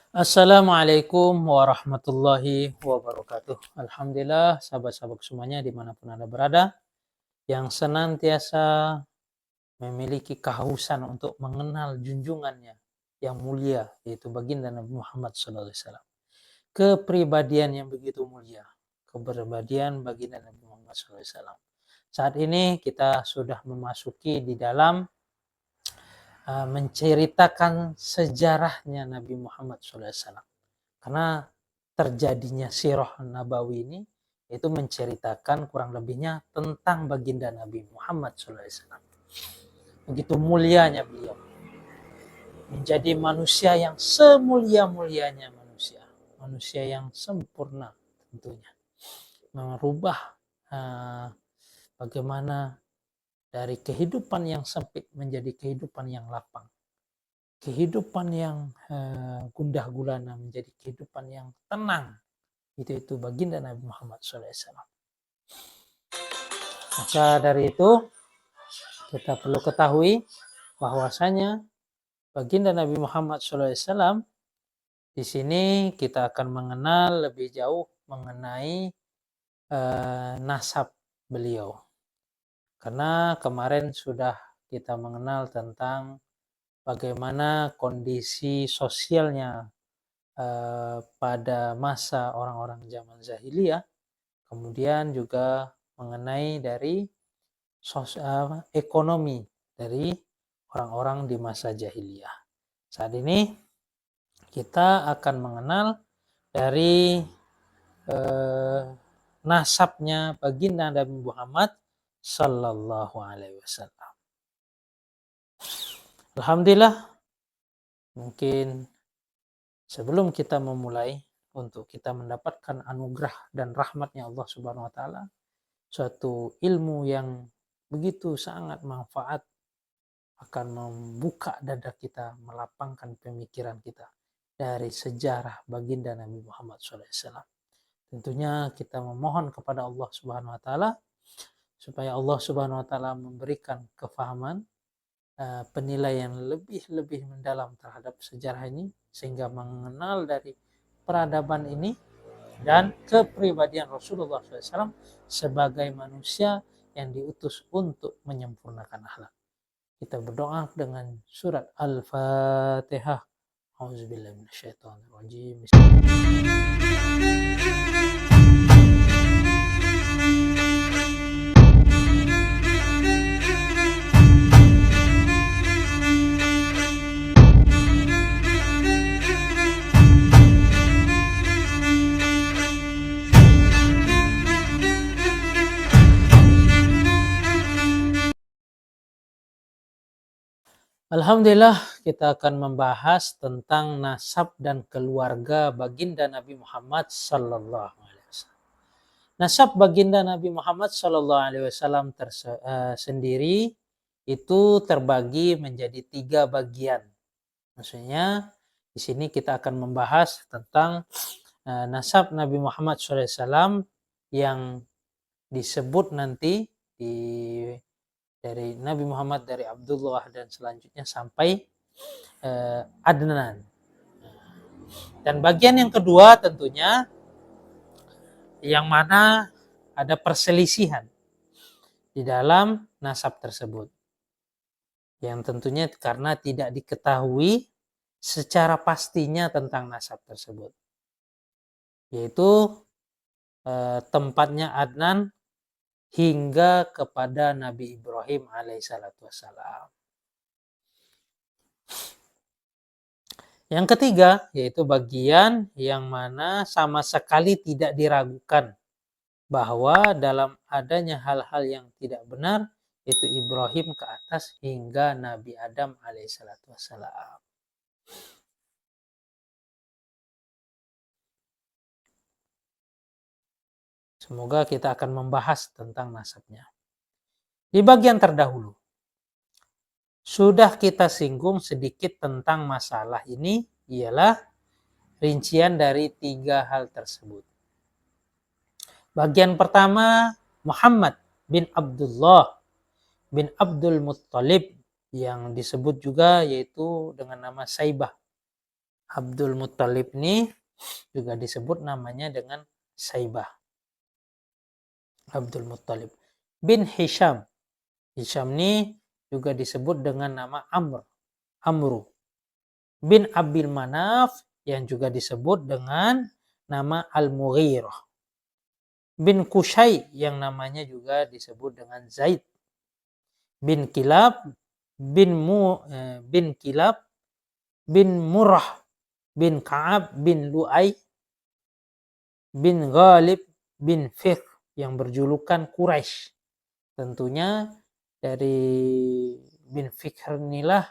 Assalamualaikum warahmatullahi wabarakatuh. Alhamdulillah, sahabat-sahabat semuanya dimanapun Anda berada, yang senantiasa memiliki kehausan untuk mengenal junjungannya yang mulia, yaitu baginda Nabi Muhammad SAW. Kepribadian yang begitu mulia, kepribadian baginda Nabi Muhammad SAW. Saat ini kita sudah memasuki di dalam menceritakan sejarahnya Nabi Muhammad SAW. Karena terjadinya sirah Nabawi ini itu menceritakan kurang lebihnya tentang baginda Nabi Muhammad SAW. Begitu mulianya beliau. Menjadi manusia yang semulia-mulianya manusia. Manusia yang sempurna tentunya. Merubah bagaimana dari kehidupan yang sempit menjadi kehidupan yang lapang. Kehidupan yang gundah gulana menjadi kehidupan yang tenang. Itu baginda Nabi Muhammad SAW. Maka dari itu kita perlu ketahui bahwasanya baginda Nabi Muhammad SAW di sini kita akan mengenal lebih jauh mengenai nasab beliau. Karena kemarin sudah kita mengenal tentang bagaimana kondisi sosialnya pada masa orang-orang zaman jahiliyah, kemudian juga mengenai dari ekonomi dari orang-orang di masa jahiliyah. Saat ini kita akan mengenal dari nasabnya baginda Nabi Muhammad Sallallahu Alaihi Wasallam. Alhamdulillah, mungkin sebelum kita memulai untuk kita mendapatkan anugerah dan rahmatnya Allah Subhanahu Wa Taala, suatu ilmu yang begitu sangat manfaat akan membuka dada kita, melapangkan pemikiran kita dari sejarah baginda Nabi Muhammad SAW. Tentunya kita memohon kepada Allah Subhanahu Wa Taala supaya Allah Subhanahu Wa Taala memberikan kefahaman, penilaian lebih mendalam terhadap sejarah ini, sehingga mengenal dari peradaban ini dan kepribadian Rasulullah SAW sebagai manusia yang diutus untuk menyempurnakan akhlak. Kita berdoa dengan surat Al-Fatihah. Auzubillahi minasyaitonirrajim. Alhamdulillah, kita akan membahas tentang nasab dan keluarga baginda Nabi Muhammad Sallallahu Alaihi Wasallam. Nasab baginda Nabi Muhammad Sallallahu Alaihi Wasallam sendiri itu terbagi menjadi 3 bagian. Maksudnya di sini kita akan membahas tentang nasab Nabi Muhammad SAW yang disebut nanti dari Nabi Muhammad, dari Abdullah dan selanjutnya sampai Adnan. Dan bagian yang kedua tentunya yang mana ada perselisihan di dalam nasab tersebut. Yang tentunya karena tidak diketahui secara pastinya tentang nasab tersebut. Yaitu tempatnya Adnan hingga kepada Nabi Ibrahim alaihissalatu wassalam. Yang ketiga yaitu bagian yang mana sama sekali tidak diragukan bahwa dalam adanya hal-hal yang tidak benar, yaitu Ibrahim ke atas hingga Nabi Adam alaihissalatu wassalam. Semoga kita akan membahas tentang nasabnya. Di bagian terdahulu, sudah kita singgung sedikit tentang masalah ini, ialah rincian dari 3 hal tersebut. Bagian pertama, Muhammad bin Abdullah bin Abdul Muttalib, yang disebut juga yaitu dengan nama Saibah Abdul Muttalib ini juga disebut namanya dengan Saibah. Abdul Muttalib bin Hisham. Hisham ini juga disebut dengan nama Amru bin Abil Manaf yang juga disebut dengan nama Al-Mughirah bin Qusay yang namanya juga disebut dengan Zaid bin Kilab bin Kilab bin Murrah bin Ka'ab bin Lu'ay bin Ghalib bin Fihr yang berjulukan Quraisy. Tentunya dari bin Fihr inilah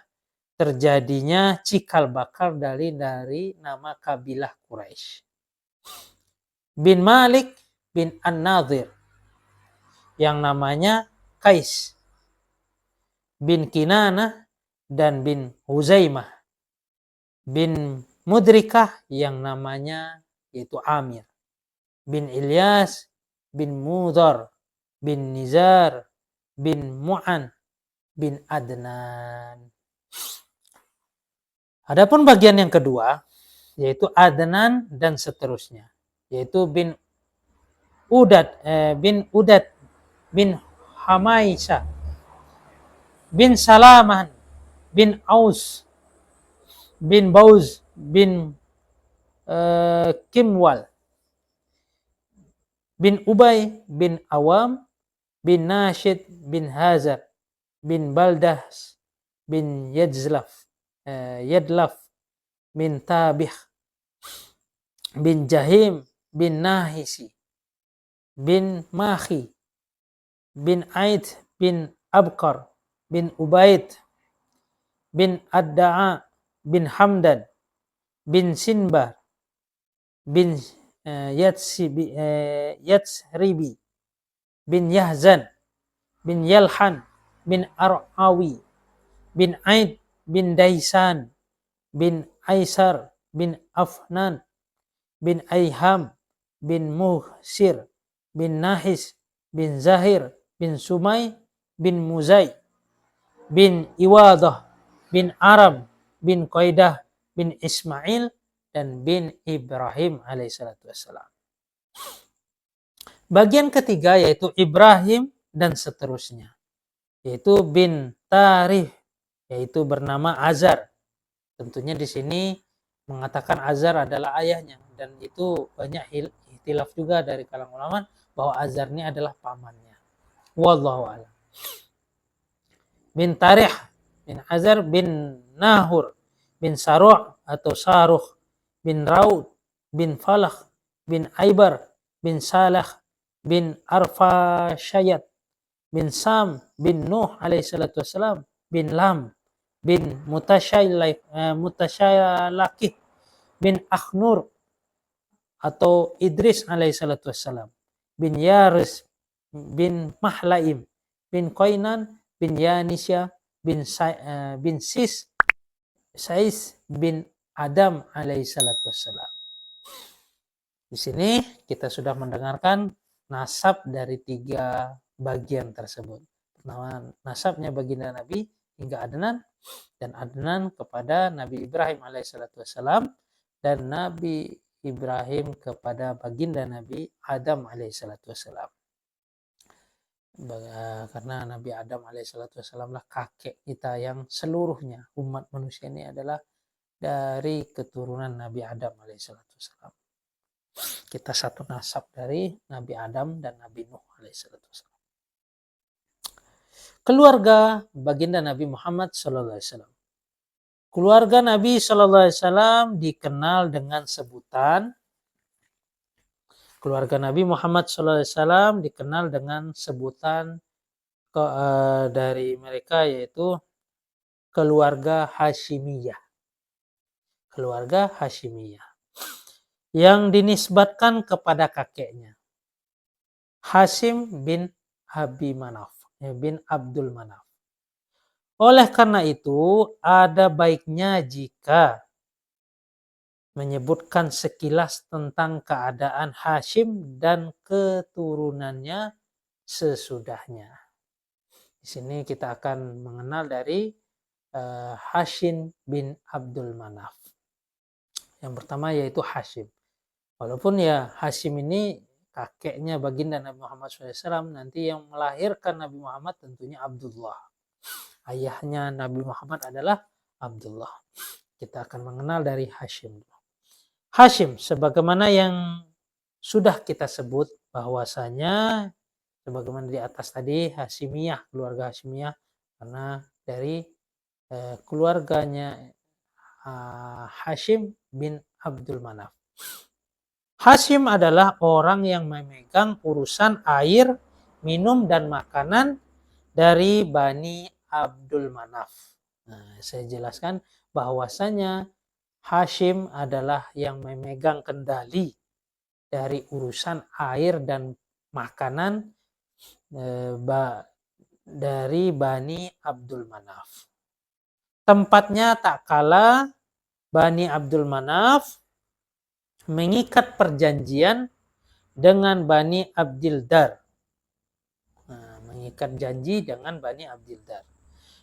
terjadinya cikal bakal dari nama kabilah Quraisy. Bin Malik bin An-Nadhir yang namanya Qais bin Kinanah dan bin Huzaimah bin Mudrikah yang namanya yaitu Amir bin Ilyas bin Mudhar bin Nizar bin Mu'an bin Adnan. Adapun bagian yang kedua yaitu Adnan dan seterusnya, yaitu bin Udad bin Hamaisah bin Salaman bin Aus bin Bauz bin Kimwal bin Ubay bin Awam bin Nashid bin Hazar bin Baldas bin Yadlaf bin Tabih bin Jahim bin Nahisi bin Mahi bin Aid bin Abqar bin Ubaid bin Adda'a bin Hamdan bin Sinbar bin Yatsribi bin Yahzan bin Yalhan bin Ar'awi bin Aid bin Daisan bin Aisar bin Afnan bin Aiham bin Muhsir bin Nahis bin Zahir bin Sumai bin Muzai bin Iwadah bin Aram bin Qaidah bin Ismail dan bin Ibrahim alaihissalatu wassalam. Bagian ketiga yaitu Ibrahim dan seterusnya, yaitu bin Tarih, yaitu bernama Azar. Tentunya di sini mengatakan Azar adalah ayahnya, dan itu banyak ikhtilaf juga dari kalangan ulama bahwa Azar ini adalah pamannya. Wallahu a'lam. Bin Tarih bin Azar bin Nahur bin Saruh atau Saruh bin Raud bin Falah bin Aibar bin Salah bin Arfashayat bin Sam bin Nuh alaihissalatu wassalam bin Lam bin Mutasyalakih bin Akhnur atau Idris alaihissalatu wassalam bin Yaris bin Mahlaim bin Qainan bin Yanisya bin Sais bin Adam alaihissalatu wassalam. Di sini kita sudah mendengarkan nasab dari 3 bagian tersebut. Pertama, nasabnya baginda Nabi hingga Adnan, dan Adnan kepada Nabi Ibrahim alaihissalatu wassalam, dan Nabi Ibrahim kepada baginda Nabi Adam alaihissalatu wassalam. Karena Nabi Adam alaihissalatu wassalam lah kakek kita yang seluruhnya umat manusia ini adalah dari keturunan Nabi Adam alaihissalatu wassalam. Kita satu nasab dari Nabi Adam dan Nabi Nuh alaihissalatu wassalam. Keluarga baginda Nabi Muhammad sallallahu alaihi wasallam. Keluarga Nabi sallallahu alaihi wasallam dikenal dengan sebutan keluarga Nabi Muhammad SAW dikenal dengan sebutan dari mereka yaitu keluarga Hashimiyah. Keluarga Hashimiyah yang dinisbatkan kepada kakeknya Hashim bin Abi Manaf bin Abdul Manaf. Oleh karena itu ada baiknya jika menyebutkan sekilas tentang keadaan Hashim dan keturunannya sesudahnya. Di sini kita akan mengenal dari Hashim bin Abdul Manaf. Yang pertama yaitu Hashim. Walaupun ya Hashim ini kakeknya baginda Nabi Muhammad SAW, nanti yang melahirkan Nabi Muhammad tentunya Abdullah. Ayahnya Nabi Muhammad adalah Abdullah. Kita akan mengenal dari Hashim. Hashim, sebagaimana yang sudah kita sebut bahwasanya sebagaimana di atas tadi, Hashimiyah, keluarga Hashimiyah, karena dari keluarganya Hashim bin Abdul Manaf. Hashim adalah orang yang memegang urusan air, minum, dan makanan dari Bani Abdul Manaf. Nah, saya jelaskan bahwasanya Hashim adalah yang memegang kendali dari urusan air dan makanan dari Bani Abdul Manaf. Tempatnya tak kalah Bani Abdul Manaf mengikat perjanjian dengan Bani Abdildar. Nah, mengikat janji dengan Bani Abdildar.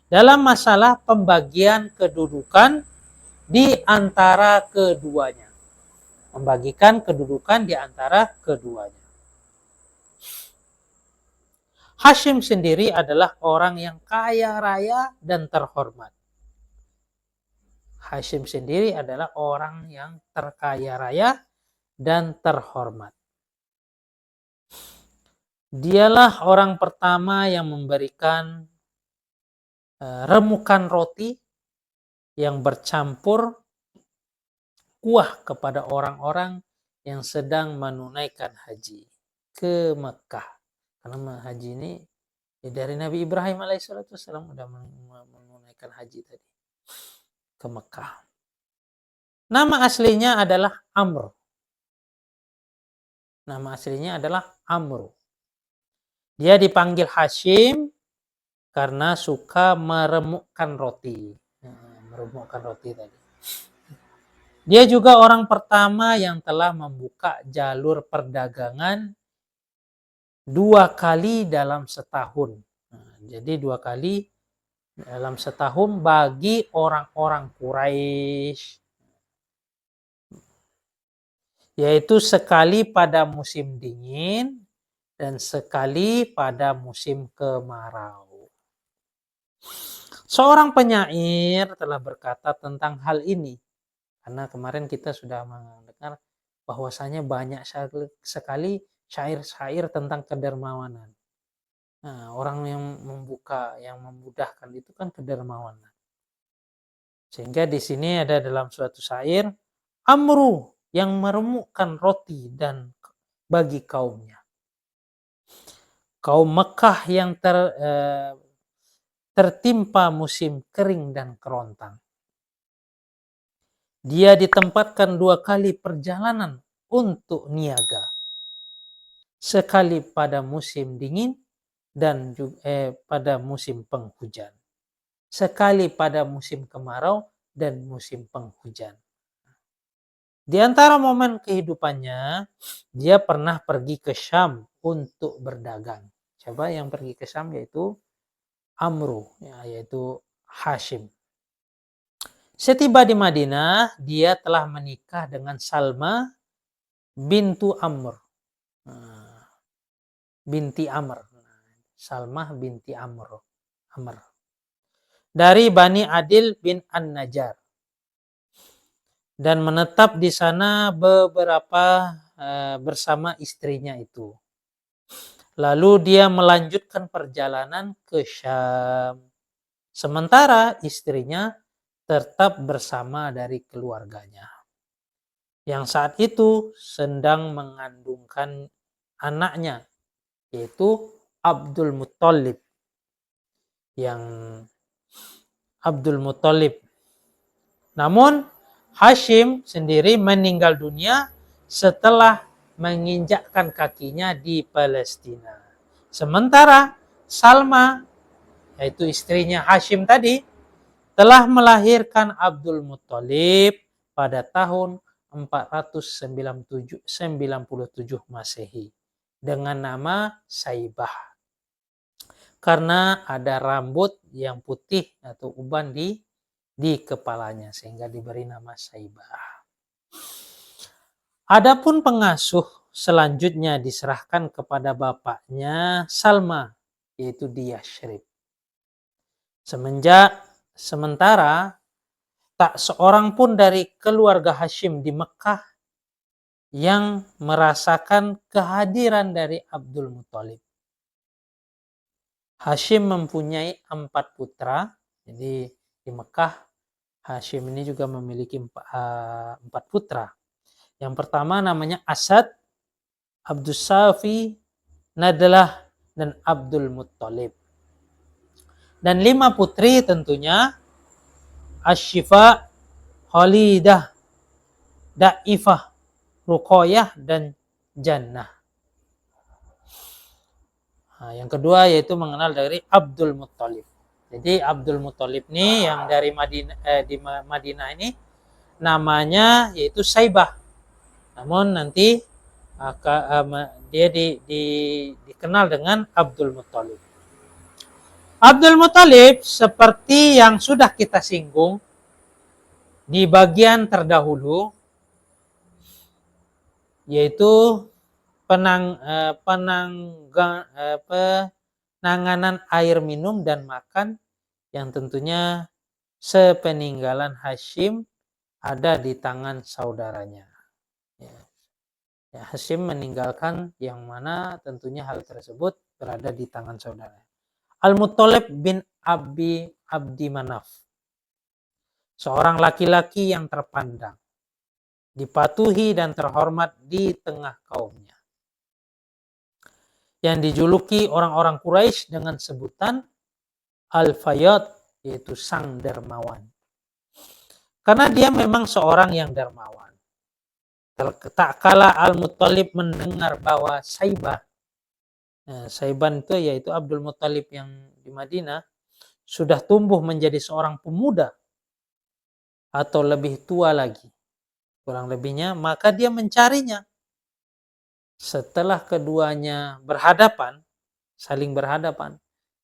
Dalam masalah pembagian kedudukan di antara keduanya. Membagikan kedudukan di antara keduanya. Hashim sendiri adalah orang yang kaya raya dan terhormat. Hashim sendiri adalah orang yang terkaya raya dan terhormat. Dialah orang pertama yang memberikan remukan roti yang bercampur kuah kepada orang-orang yang sedang menunaikan haji ke Mekah. Karena haji ini dari Nabi Ibrahim alaihissalam sudah menunaikan haji tadi ke Mekah. Nama aslinya adalah Amr. Nama aslinya adalah Amr. Dia dipanggil Hashim karena suka meremukkan roti. Meremukkan roti tadi. Dia juga orang pertama yang telah membuka jalur perdagangan 2 kali dalam setahun. Jadi 2 kali dalam setahun bagi orang-orang Quraisy. Yaitu sekali pada musim dingin dan sekali pada musim kemarau. Seorang penyair telah berkata tentang hal ini. Karena kemarin kita sudah mendengar bahwasanya banyak sekali syair-syair tentang kedermawanan. Nah, orang yang membuka, yang memudahkan itu kan kedermawanan. Sehingga di sini ada dalam suatu syair, Amru yang meremukkan roti dan bagi kaumnya. Kaum Mekah yang tertimpa musim kering dan kerontang. Dia ditempatkan 2 kali perjalanan untuk niaga. Sekali pada musim dingin dan pada musim penghujan. Sekali pada musim kemarau dan musim penghujan. Di antara momen kehidupannya, dia pernah pergi ke Syam untuk berdagang. Siapa yang pergi ke Syam? Yaitu Amru, yaitu Hashim. Setiba di Madinah, dia telah menikah dengan Salma bintu Amr. Binti Amr. Salmah binti Amr. Dari Bani Adil bin An-Najjar. Dan menetap di sana beberapa bersama istrinya itu. Lalu dia melanjutkan perjalanan ke Syam. Sementara istrinya tetap bersama dari keluarganya. Yang saat itu sedang mengandungkan anaknya, yaitu Abdul Muttalib. Namun Hashim sendiri meninggal dunia setelah menginjakkan kakinya di Palestina. Sementara Salma, yaitu istrinya Hashim tadi, telah melahirkan Abdul Muttalib pada tahun 497 Masehi dengan nama Saibah. Karena ada rambut yang putih atau uban di kepalanya sehingga diberi nama Saibah. Adapun pengasuh selanjutnya diserahkan kepada bapaknya Salma, yaitu di Yathrib. Sementara tak seorang pun dari keluarga Hashim di Mekah yang merasakan kehadiran dari Abdul Muthalib. Hashim mempunyai 4 putra, jadi di Mekah Hashim ini juga memiliki 4 putra. Yang pertama namanya Asad, Abdus Safi, Nadlah, dan Abdul Muthalib. Dan 5 putri tentunya Ashifa, Khalidah, Daifah, Ruqayyah, dan Jannah. Nah, yang kedua yaitu mengenal dari Abdul Muthalib. Jadi Abdul Muthalib ini yang dari Madinah ini namanya yaitu Saibah. Namun nanti dia dikenal dengan Abdul Muthalib. Abdul Muthalib seperti yang sudah kita singgung di bagian terdahulu, yaitu penanganan air minum dan makan yang tentunya sepeninggalan Hashim ada di tangan saudaranya. Hashim meninggalkan yang mana tentunya hal tersebut berada di tangan saudara. Al-Muthalib bin Abdi Manaf, seorang laki-laki yang terpandang, dipatuhi dan terhormat di tengah kaumnya, yang dijuluki orang-orang Quraisy dengan sebutan Al-Fayyad, yaitu sang dermawan. Karena dia memang seorang yang dermawan. Tak kala Al-Muthalib mendengar bahwa Saiban itu yaitu Abdul Muthalib yang di Madinah sudah tumbuh menjadi seorang pemuda atau lebih tua lagi, kurang lebihnya, maka dia mencarinya. Setelah keduanya saling berhadapan,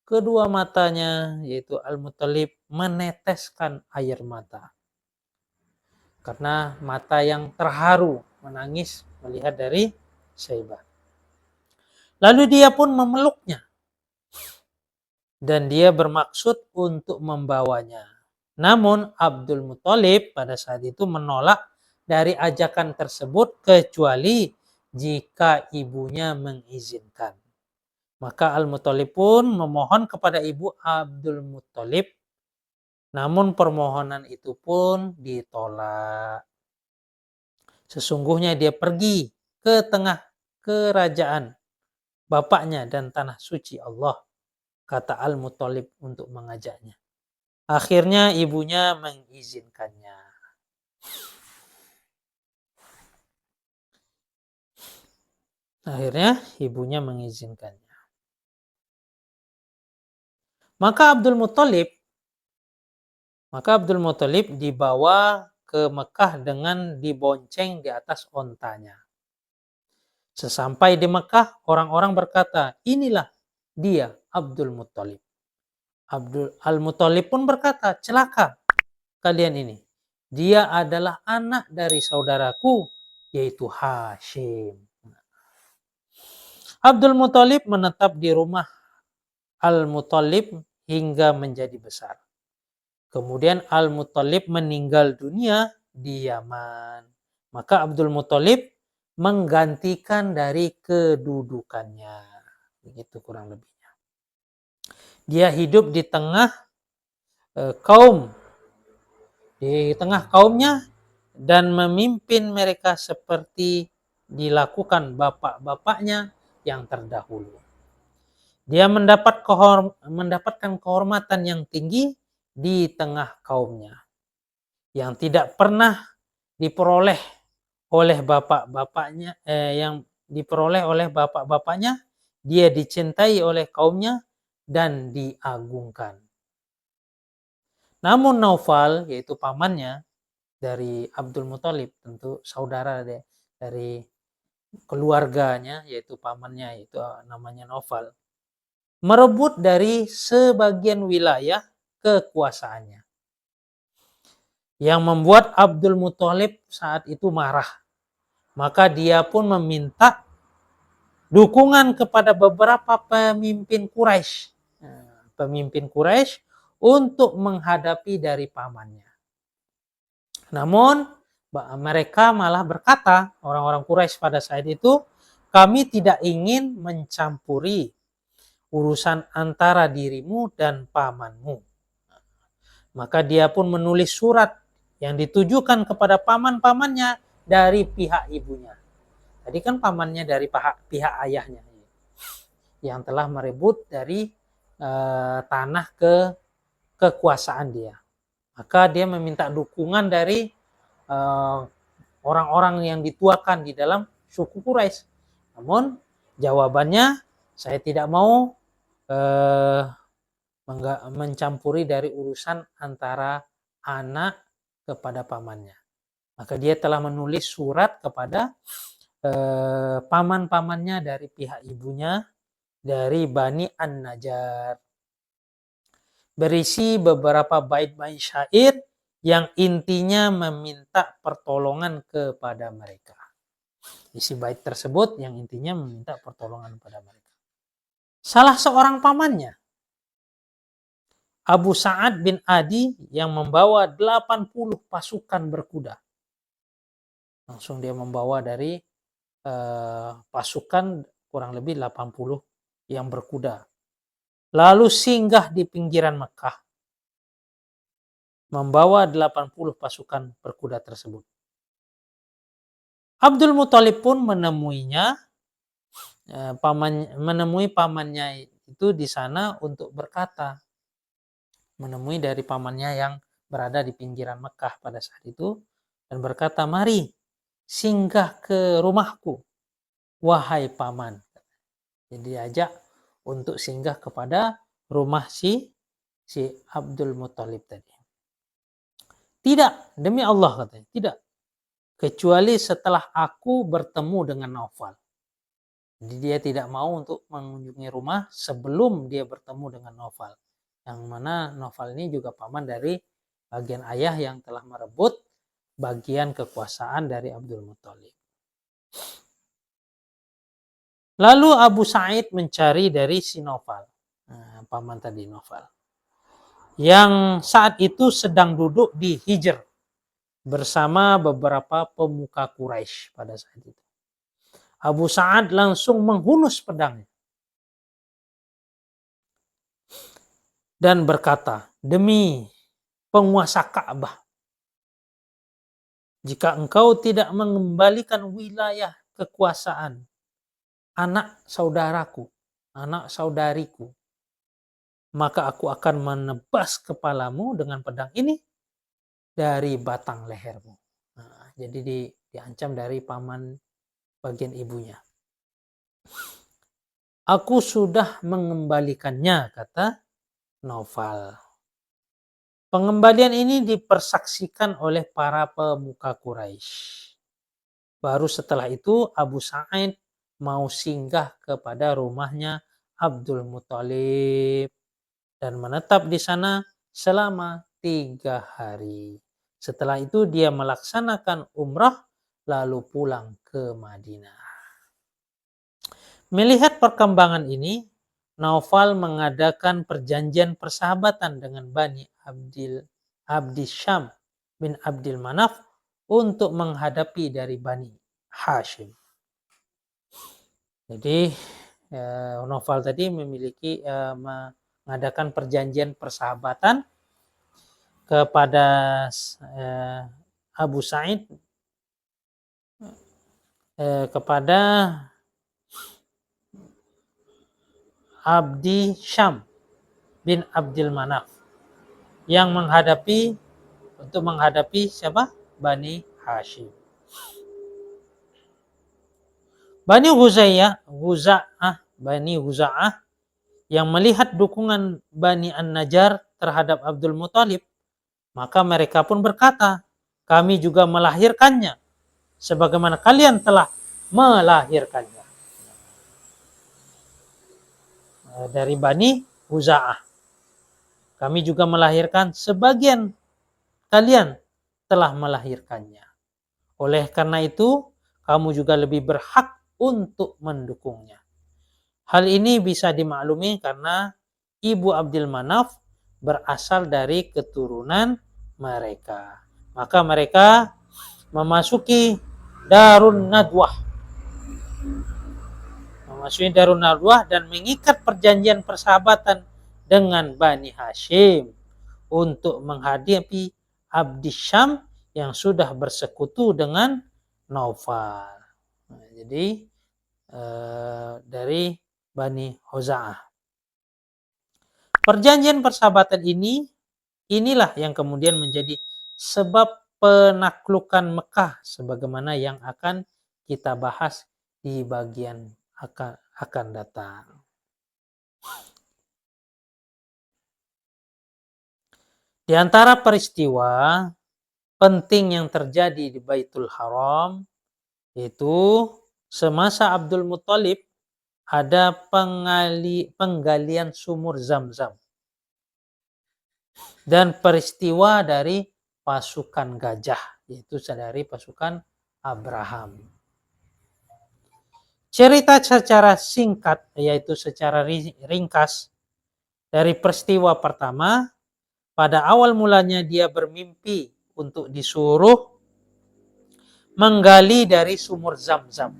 kedua matanya yaitu Al-Muthalib meneteskan air mata. Karena mata yang terharu menangis melihat dari Saibah. Lalu dia pun memeluknya. Dan dia bermaksud untuk membawanya. Namun Abdul Muthalib pada saat itu menolak dari ajakan tersebut kecuali jika ibunya mengizinkan. Maka Al-Muthalib pun memohon kepada ibu Abdul Muthalib, namun permohonan itu pun ditolak. Sesungguhnya dia pergi ke tengah kerajaan bapaknya dan tanah suci Allah, kata Al-Muthalib untuk mengajaknya. Akhirnya ibunya mengizinkannya. Maka Abdul Muthalib dibawa ke Mekah dengan dibonceng di atas ontanya. Sesampai di Mekah, orang-orang berkata, inilah dia Abdul Muthalib. Al-Muthalib pun berkata, celaka kalian ini. Dia adalah anak dari saudaraku, yaitu Hashim. Abdul Muthalib menetap di rumah Al-Muthalib hingga menjadi besar. Kemudian Al-Muthalib meninggal dunia di Yaman. Maka Abdul Muthalib menggantikan dari kedudukannya. Begitu kurang lebihnya. Dia hidup di tengah kaumnya dan memimpin mereka seperti dilakukan bapak-bapaknya yang terdahulu. Dia mendapatkan kehormatan yang tinggi di tengah kaumnya yang tidak pernah diperoleh oleh bapak-bapaknya, dia dicintai oleh kaumnya dan diagungkan. Namun Naufal, yaitu pamannya dari Abdul Muthalib, tentu saudara dari keluarganya, yaitu pamannya, yaitu namanya Naufal, merebut dari sebagian wilayah kekuasaannya. Yang membuat Abdul Muthalib saat itu marah. Maka dia pun meminta dukungan kepada beberapa pemimpin Quraisy. Pemimpin Quraisy untuk menghadapi dari pamannya. Namun mereka malah berkata, orang-orang Quraisy pada saat itu, kami tidak ingin mencampuri urusan antara dirimu dan pamanmu. Maka dia pun menulis surat yang ditujukan kepada paman-pamannya dari pihak ibunya. Tadi kan pamannya dari pihak ayahnya yang telah merebut dari tanah kekuasaan dia. Maka dia meminta dukungan dari orang-orang yang dituakan di dalam suku Quraisy. Namun jawabannya, saya tidak mau mencampuri dari urusan antara anak kepada pamannya. Maka dia telah menulis surat kepada paman-pamannya dari pihak ibunya, dari Bani An-Najjar. Berisi beberapa bait-bait syair yang intinya meminta pertolongan kepada mereka. Isi bait tersebut yang intinya meminta pertolongan kepada mereka. Salah seorang pamannya, Abu Sa'ad bin Adi, yang membawa 80 pasukan berkuda. Langsung dia membawa dari pasukan kurang lebih 80 yang berkuda. Lalu singgah di pinggiran Mekah, membawa 80 pasukan berkuda tersebut. Abdul Muthalib pun menemuinya, menemui pamannya itu di sana untuk berkata, menemui dari pamannya yang berada di pinggiran Mekah pada saat itu, dan berkata, mari singgah ke rumahku, wahai paman. Jadi diajak untuk singgah kepada rumah si Abdul Muthalib tadi. Tidak, demi Allah katanya, tidak. Kecuali setelah aku bertemu dengan Naufal. Jadi dia tidak mau untuk mengunjungi rumah sebelum dia bertemu dengan Naufal. Yang mana Naufal ini juga paman dari bagian ayah yang telah merebut bagian kekuasaan dari Abdul Muthalib. Lalu Abu Sa'id mencari dari si Naufal, paman tadi Naufal, yang saat itu sedang duduk di Hijr bersama beberapa pemuka Quraisy pada saat itu. Abu Sa'ad langsung menghunus pedangnya dan berkata, demi penguasa Ka'bah, jika engkau tidak mengembalikan wilayah kekuasaan anak saudaraku, anak saudariku, maka aku akan menebas kepalamu dengan pedang ini dari batang lehermu. Nah, jadi diancam dari paman bagian ibunya. Aku sudah mengembalikannya, kata Naufal. Pengembalian ini dipersaksikan oleh para pemuka Quraisy. Baru setelah itu Abu Sa'id mau singgah kepada rumahnya Abdul Muthalib dan menetap di sana selama 3 hari. Setelah itu dia melaksanakan umrah lalu pulang ke Madinah. Melihat perkembangan ini, Naufal mengadakan perjanjian persahabatan dengan Bani Abdi Syam bin Abdil Manaf untuk menghadapi dari Bani Hashim. Jadi Naufal tadi memiliki mengadakan perjanjian persahabatan kepada Abu Sa'id, kepada Abdi Syam bin Abdil Manaf yang menghadapi siapa? Bani Hashim. Bani Huza'ah yang melihat dukungan Bani An-Najjar terhadap Abdul Muthalib, maka mereka pun berkata, kami juga melahirkannya sebagaimana kalian telah melahirkannya. Dari Bani Huza'ah, kami juga melahirkan sebagian kalian telah melahirkannya. Oleh karena itu, kamu juga lebih berhak untuk mendukungnya. Hal ini bisa dimaklumi karena ibu Abdul Manaf berasal dari keturunan mereka. Maka mereka memasuki Darun Nadwah. Dan mengikat perjanjian persahabatan dengan Bani Hashim untuk menghadapi Abdi Syam yang sudah bersekutu dengan Naufal. Nah, jadi dari Bani Huza'ah. Perjanjian persahabatan inilah yang kemudian menjadi sebab penaklukan Mekah sebagaimana yang akan kita bahas di bagian akan datang. Di antara peristiwa penting yang terjadi di Baitul Haram itu semasa Abdul Muthalib ada penggalian sumur Zam-Zam dan peristiwa dari pasukan gajah, yaitu dari pasukan Abraham. Cerita secara singkat, yaitu secara ringkas, dari peristiwa pertama, pada awal mulanya dia bermimpi untuk disuruh menggali dari sumur Zam-Zam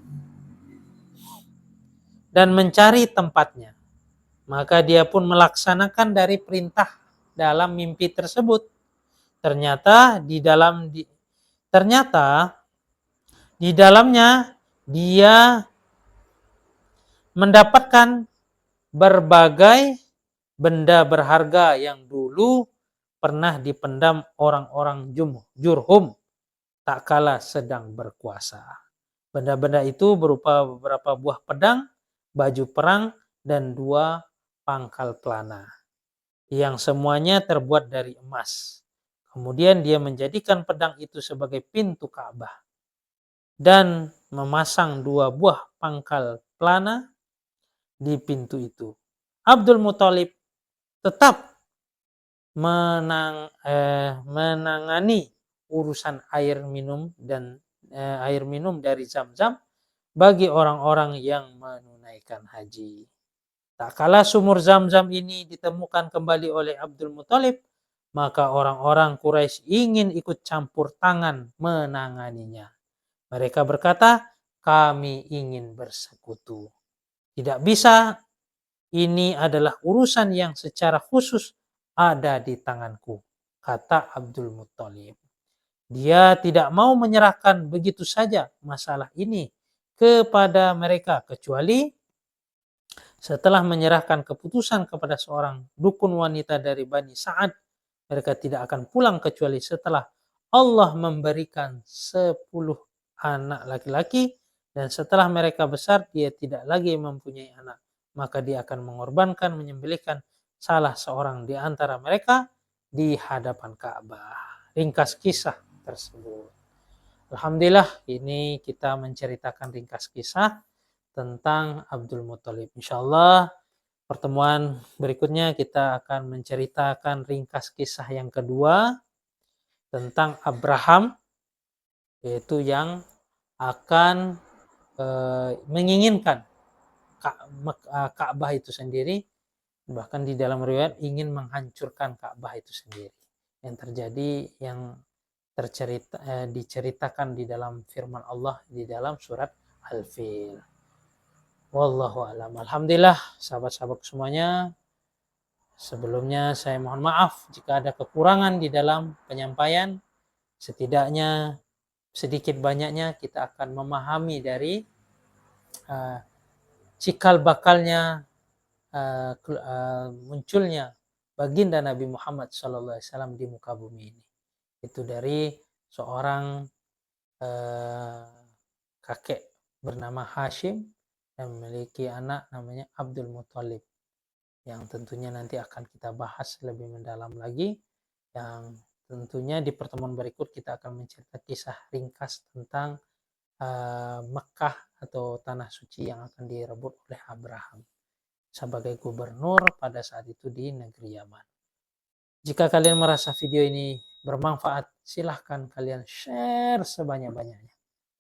dan mencari tempatnya. Maka dia pun melaksanakan dari perintah dalam mimpi tersebut. Ternyata di dalamnya dia mendapatkan berbagai benda berharga yang dulu pernah dipendam orang-orang Jurhum tak kala sedang berkuasa. Benda-benda itu berupa beberapa buah pedang, baju perang, dan 2 pangkal pelana yang semuanya terbuat dari emas. Kemudian dia menjadikan pedang itu sebagai pintu Ka'bah dan memasang 2 buah pangkal pelana di pintu itu. Abdul Muthalib tetap menangani urusan air minum dari Zam-Zam bagi orang-orang yang menunaikan haji. Tak kala sumur Zam-Zam ini ditemukan kembali oleh Abdul Muthalib, maka orang-orang Quraisy ingin ikut campur tangan menanganinya. Mereka berkata, kami ingin bersekutu. Tidak bisa, ini adalah urusan yang secara khusus ada di tanganku, kata Abdul Muthalib. Dia tidak mau menyerahkan begitu saja masalah ini kepada mereka, kecuali setelah menyerahkan keputusan kepada seorang dukun wanita dari Bani Sa'ad. Mereka tidak akan pulang kecuali setelah Allah memberikan 10 anak laki-laki, dan setelah mereka besar dia tidak lagi mempunyai anak, maka dia akan mengorbankan, menyembelihkan salah seorang di antara mereka di hadapan Ka'bah. Ringkas kisah tersebut. Alhamdulillah, ini kita menceritakan ringkas kisah tentang Abdul Muthalib. Insyaallah pertemuan berikutnya kita akan menceritakan ringkas kisah yang kedua tentang Abraham, yaitu yang akan menginginkan Ka'bah itu sendiri, bahkan di dalam riwayat ingin menghancurkan Ka'bah itu sendiri. Yang terjadi, yang diceritakan di dalam firman Allah di dalam surat Al-Fil. Wallahu a'lam. Alhamdulillah, sahabat-sahabat semuanya. Sebelumnya saya mohon maaf jika ada kekurangan di dalam penyampaian. Setidaknya sedikit banyaknya kita akan memahami dari cikal bakalnya munculnya baginda Nabi Muhammad SAW di muka bumi ini. Itu dari seorang kakek bernama Hashim yang memiliki anak namanya Abdul Muthalib, yang tentunya nanti akan kita bahas lebih mendalam lagi, yang tentunya di pertemuan berikut kita akan menceritakan kisah ringkas tentang Mekah atau tanah suci yang akan direbut oleh Abraham sebagai gubernur pada saat itu di negeri Yaman. Jika kalian merasa video ini bermanfaat, silahkan kalian share sebanyak-banyaknya.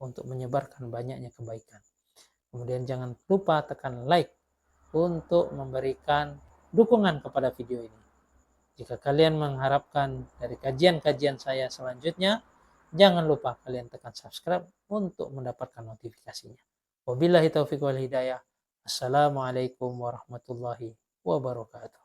untuk menyebarkan banyaknya kebaikan. Kemudian jangan lupa tekan like untuk memberikan dukungan kepada video ini. Jika kalian mengharapkan dari kajian-kajian saya selanjutnya, jangan lupa kalian tekan subscribe untuk mendapatkan notifikasinya. Wabillahi taufiq wal hidayah. Assalamualaikum warahmatullahi wabarakatuh.